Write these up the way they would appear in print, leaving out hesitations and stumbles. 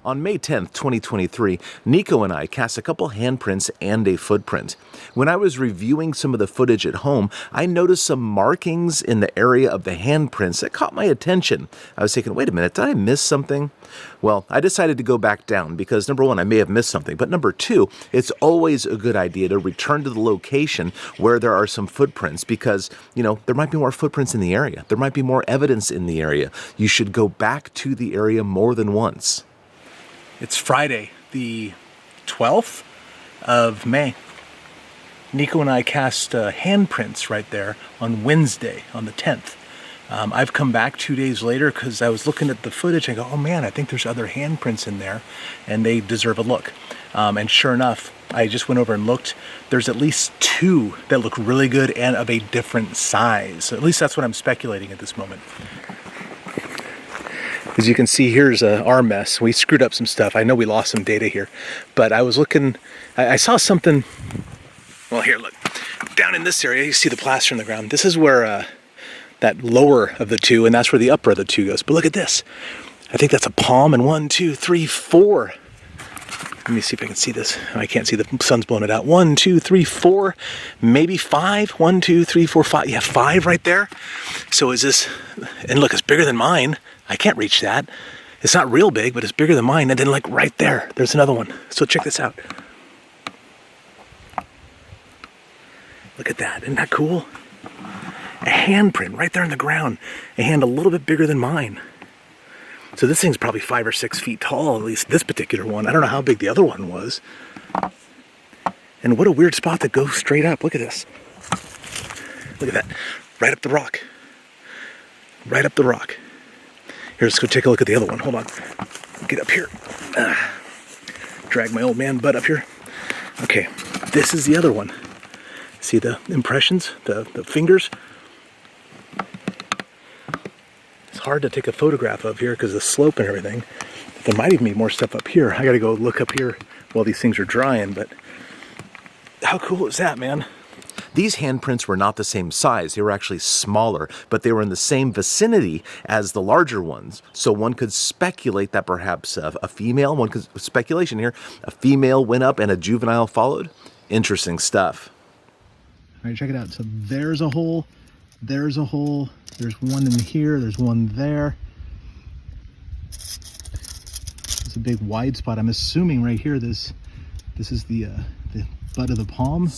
On May 10th, 2023, Nico and I cast a couple handprints and a footprint. When I was reviewing some of the footage at home, I noticed some markings in the area of the handprints that caught my attention. I was thinking, wait a minute, did I miss something? Well, I decided to go back down because number one, I may have missed something, but number two, it's always a good idea to return to the location where there are some footprints because, there might be more footprints in the area. There might be more evidence in the area. You should go back to the area more than once. It's Friday, the 12th of May. Nico and I cast handprints right there on Wednesday, on the 10th. I've come back 2 days later because I was looking at the footage and I go, oh man, I think there's other handprints in there and they deserve a look. And sure enough, I just went over and looked. There's at least two that look really good and of a different size. So at least that's what I'm speculating at this moment. As you can see, here's our mess. We screwed up some stuff. I know we lost some data here, but I was looking, I saw something. Well, here, look. Down in this area, you see the plaster in the ground. This is where that lower of the two, and that's where the upper of the two goes. But look at this. I think that's a palm, and 1, 2, 3, 4. Let me see if I can see this. I can't see, the sun's blowing it out. 1, 2, 3, 4, maybe 5. 1, 2, 3, 4, 5. Yeah, 5 right there. So is this, and look, it's bigger than mine. I can't reach that. It's not real big, but it's bigger than mine. And then like right there, there's another one. So check this out. Look at that. Isn't that cool? A handprint right there in the ground. A hand a little bit bigger than mine. So this thing's probably 5 or 6 feet tall, at least this particular one. I don't know how big the other one was. And what a weird spot to go straight up. Look at this. Look at that. Right up the rock. Right up the rock. Here, let's go take a look at the other one. Hold on. Get up here. Drag my old man butt up here. Okay, this is the other one. See the impressions, the fingers? It's hard to take a photograph of here because of the slope and everything. There might even be more stuff up here. I gotta go look up here while these things are drying, but how cool is that, man? These handprints were not the same size. They were actually smaller, but they were in the same vicinity as the larger ones. So one could speculate that perhaps a female, speculation here, a female went up and a juvenile followed. Interesting stuff. All right, check it out. So there's a hole, there's a hole, there's one in here, there's one there. It's a big wide spot. I'm assuming right here, this is the butt of the palm.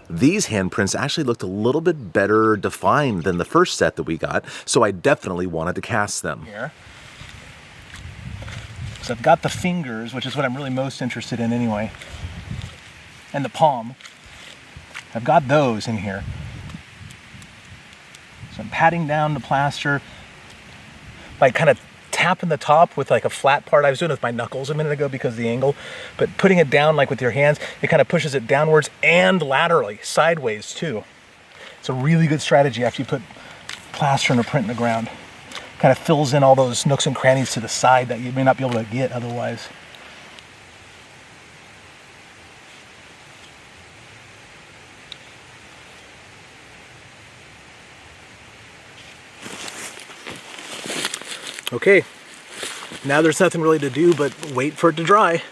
These handprints actually looked a little bit better defined than the first set that we got, so I definitely wanted to cast them. Here. So I've got the fingers, which is what I'm really most interested in anyway, and the palm. I've got those in here. So I'm patting down the plaster, like kind of tapping the top with like a flat part. I was doing it with my knuckles a minute ago because of the angle, but putting it down like with your hands, it kind of pushes it downwards and laterally, sideways too. It's a really good strategy after you put plaster and a print in the ground. Kind of fills in all those nooks and crannies to the side that you may not be able to get otherwise. Okay, now there's nothing really to do but wait for it to dry.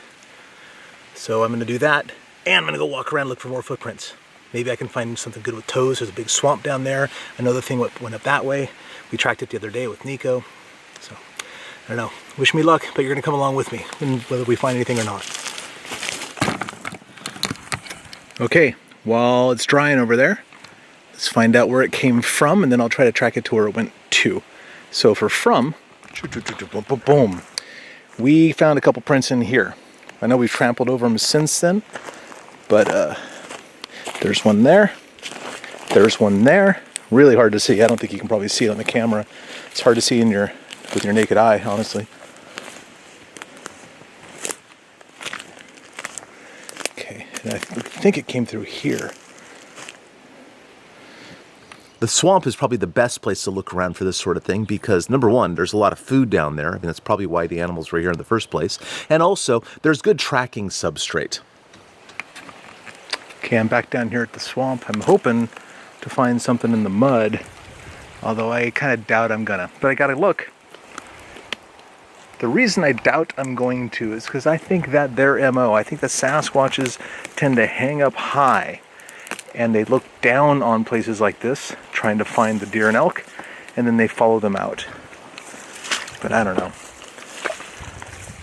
So I'm gonna do that, and I'm gonna go walk around, look for more footprints. Maybe I can find something good with toes. There's a big swamp down there. Another thing went up that way. We tracked it the other day with Nico. So, I don't know. Wish me luck, but you're gonna come along with me, whether we find anything or not. Okay, while it's drying over there, let's find out where it came from, and then I'll try to track it to where it went to. So for from, boom. We found a couple prints in here. I know we've trampled over them since then, but there's one there. There's one there. Really hard to see. I don't think you can probably see it on the camera. It's hard to see with your naked eye, honestly. Okay, and I think it came through here. The swamp is probably the best place to look around for this sort of thing because, number one, there's a lot of food down there. I mean, that's probably why the animals were here in the first place. And also, there's good tracking substrate. Okay, I'm back down here at the swamp. I'm hoping to find something in the mud, although I kind of doubt I'm gonna. But I gotta look. The reason I doubt I'm going to is because I think that their MO, I think the Sasquatches tend to hang up high and they look down on places like this, trying to find the deer and elk, and then they follow them out. But I don't know.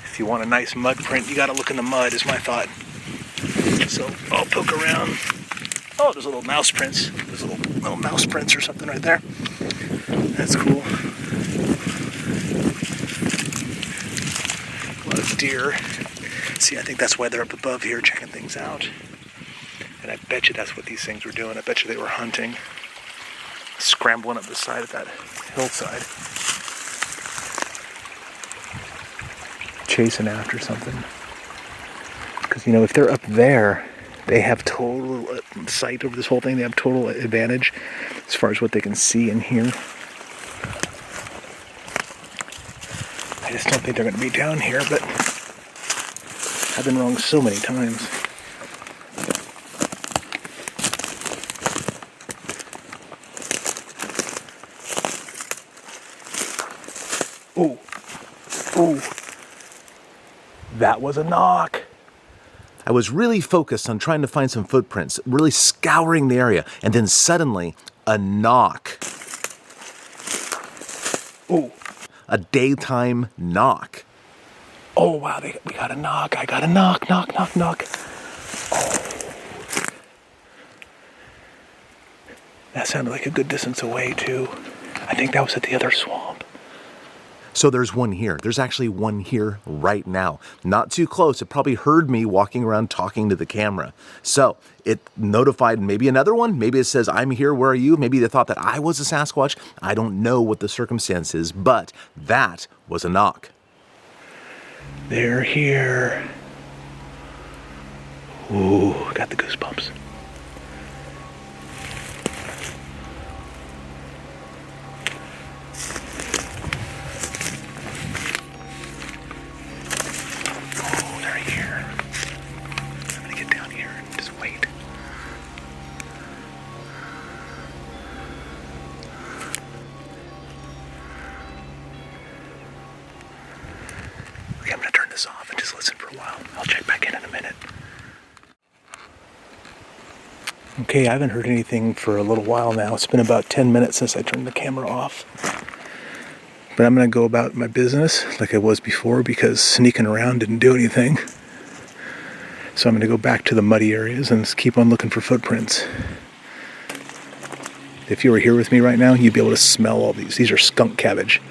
If you want a nice mud print, you gotta look in the mud, is my thought. So I'll poke around. Oh, there's little mouse prints. There's little mouse prints or something right there. That's cool. A lot of deer. See, I think that's why they're up above here checking things out. And I bet you that's what these things were doing. I bet you they were hunting. Scrambling up the side of that hillside. Chasing after something. Because, you know, if they're up there, they have total sight over this whole thing. They have total advantage as far as what they can see and hear. I just don't think they're going to be down here, but I've been wrong so many times. Oh, oh, that was a knock. I was really focused on trying to find some footprints, really scouring the area, and then suddenly, a knock. Oh. A daytime knock. Oh, wow, we got a knock. I got a knock, knock, knock, knock. Oh. That sounded like a good distance away, too. I think that was at the other swamp. So there's one here. There's actually one here right now. Not too close. It probably heard me walking around talking to the camera. So it notified maybe another one. Maybe it says, I'm here, where are you? Maybe they thought that I was a Sasquatch. I don't know what the circumstance is, but that was a knock. They're here. Ooh, got the goosebumps. Okay, I'm going to turn this off and just listen for a while. I'll check back in a minute. Okay, I haven't heard anything for a little while now. It's been about 10 minutes since I turned the camera off. But I'm going to go about my business like I was before because sneaking around didn't do anything. So I'm going to go back to the muddy areas and just keep on looking for footprints. If you were here with me right now, you'd be able to smell all these. These are skunk cabbage.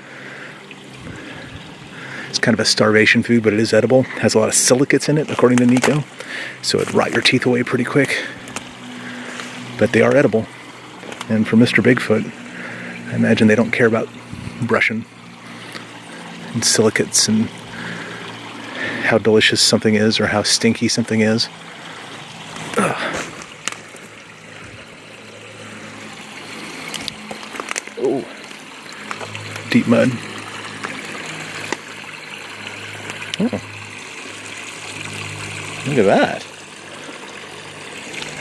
It's kind of a starvation food, but it is edible. It has a lot of silicates in it, according to Nico. So it'd rot your teeth away pretty quick. But they are edible. And for Mr. Bigfoot, I imagine they don't care about brushing and silicates and how delicious something is or how stinky something is. Ugh. Oh, deep mud. Oh. Look at that.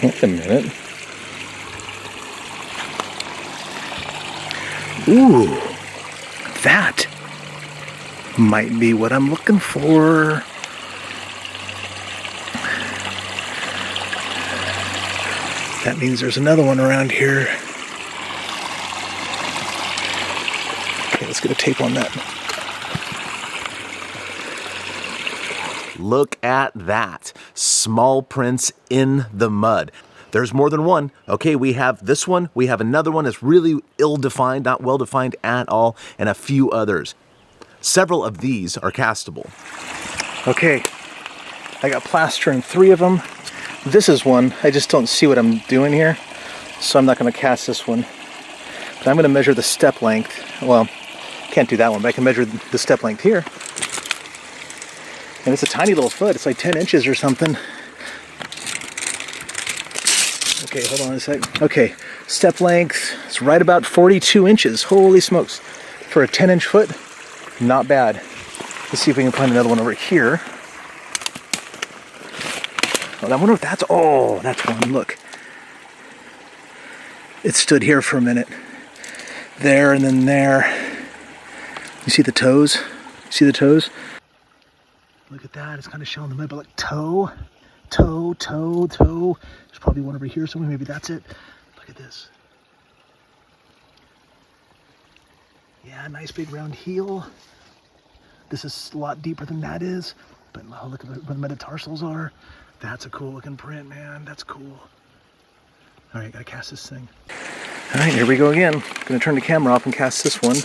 Wait a minute. Ooh, that might be what I'm looking for. That means there's another one around here. Okay, let's get a tape on that. Look at that. Small prints in the mud. There's more than one. Okay, we have this one. We have another one that's really ill-defined, not well-defined at all, and a few others. Several of these are castable. Okay, I got plaster in 3 of them. This is one. I just don't see what I'm doing here, so I'm not going to cast this one. But I'm going to measure the step length. Well, can't do that one, but I can measure the step length here. And it's a tiny little foot. It's like 10 inches or something. Okay, hold on a sec. Okay, step length, it's right about 42 inches. Holy smokes. For a 10-inch foot, not bad. Let's see if we can find another one over here. Well, I wonder if that's, oh, that's one, look. It stood here for a minute. There and then there. You see the toes? See the toes? Look at that, it's kind of showing the mud, but like toe. There's probably one over here somewhere, maybe that's it. Look at this. Yeah, nice big round heel. This is a lot deeper than that is, but look at where the metatarsals are. That's a cool looking print, man. That's cool. All right, gotta cast this thing. All right, here we go again. Gonna turn the camera off and cast this one.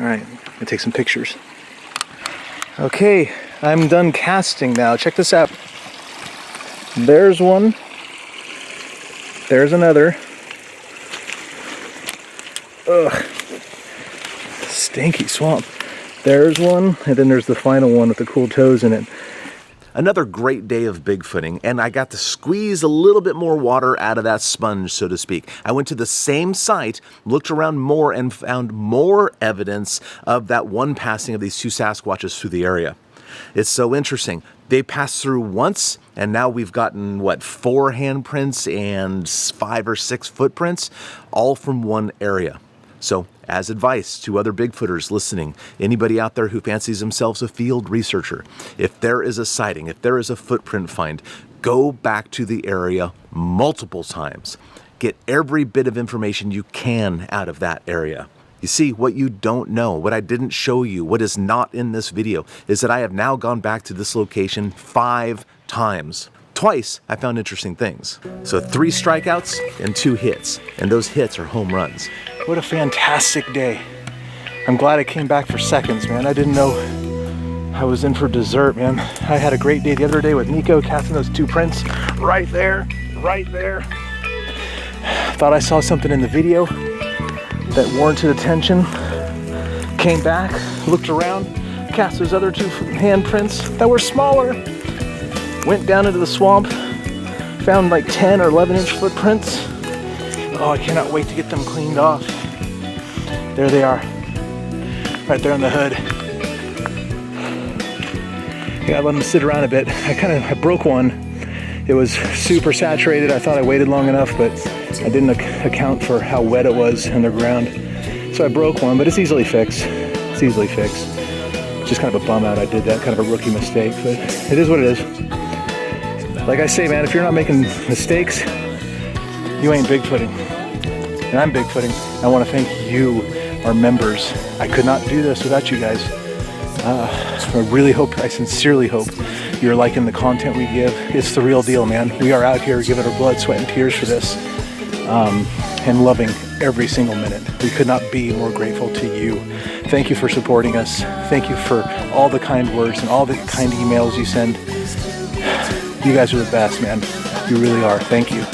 All right, gonna take some pictures. Okay, I'm done casting now. Check this out. There's one. There's another. Ugh. Stinky swamp. There's one, and then there's the final one with the cool toes in it. Another great day of bigfooting, and I got to squeeze a little bit more water out of that sponge, so to speak. I went to the same site, looked around more, and found more evidence of that one passing of these two Sasquatches through the area. It's so interesting. They passed through once, and now we've gotten, what, 4 handprints and 5 or 6 footprints, all from one area. So, as advice to other Bigfooters listening, anybody out there who fancies themselves a field researcher, if there is a sighting, if there is a footprint find, go back to the area multiple times. Get every bit of information you can out of that area. You see, what you don't know, what I didn't show you, what is not in this video, is that I have now gone back to this location 5 times. Twice, I found interesting things. So 3 strikeouts and 2 hits, and those hits are home runs. What a fantastic day. I'm glad I came back for seconds, man. I didn't know I was in for dessert, man. I had a great day the other day with Nico, casting those 2 prints right there. Thought I saw something in the video that warranted attention. Came back, looked around, cast those other 2 handprints that were smaller. Went down into the swamp, found like 10 or 11-inch footprints. Oh, I cannot wait to get them cleaned off. There they are, right there on the hood. I gotta let them sit around a bit. I broke one. It was super saturated. I thought I waited long enough, but I didn't account for how wet it was underground. So I broke one, but it's easily fixed. It's easily fixed. Just kind of a bum out I did that, kind of a rookie mistake, but it is what it is. Like I say, man, if you're not making mistakes, you ain't bigfooting. And I'm bigfooting. I want to thank you, our members. I could not do this without you guys. I sincerely hope you're liking the content we give. It's the real deal, man. We are out here giving our blood, sweat, and tears for this, and loving every single minute. We could not be more grateful to you. Thank you for supporting us. Thank you for all the kind words and all the kind emails you send. You guys are the best, man. You really are. Thank you.